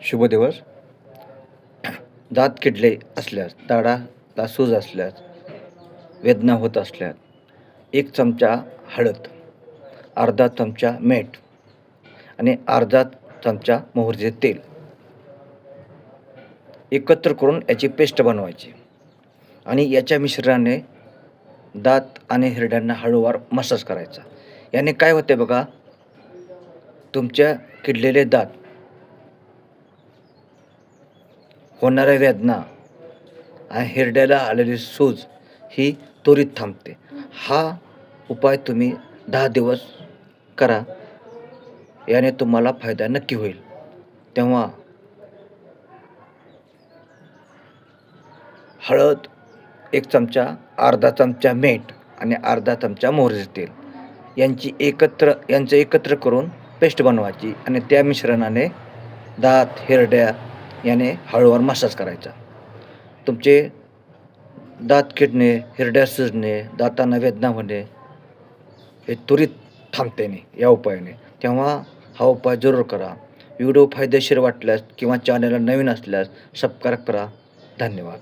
शुभ दिवस. दात किडले असल्यास, दाढाला सूज असल्यास, वेदना होत असल्यास 1 चमचा हळद, अर्धा चमचा मीठ आणि अर्धा चमचा मोहरीचे तेल एकत्र करून याची पेस्ट बनवायची आणि याच्या मिश्रणाने दात आणि हिरड्यांना हळूवार मसाज करायचा. याने काय होते बघा, तुमच्या किडलेले दात, होणाऱ्या वेदना आणि हिरड्याला आलेली सूज ही त्वरित थांबते. हा उपाय तुम्ही 10 दिवस करा, याने तुम्हाला फायदा नक्की होईल. तेव्हा हळद 1 चमचा, अर्धा चमचा मीठ आणि अर्धा चमचा मोहरीचे तेल यांचं एकत्र करून पेस्ट बनवायची आणि त्या मिश्रणाने दात, हिरड्या याने हळूवार मसाज करायचा. तुमचे दात किडणे, हिरड्या सुजणे, दातांना वेदना होणे हे त्वरित थांबते या उपायाने. तेव्हा हा उपाय जरूर करा. व्हिडिओ फायदेशीर वाटल्यास किंवा चॅनलला नवीन असल्यास सबस्क्राईब करा. धन्यवाद.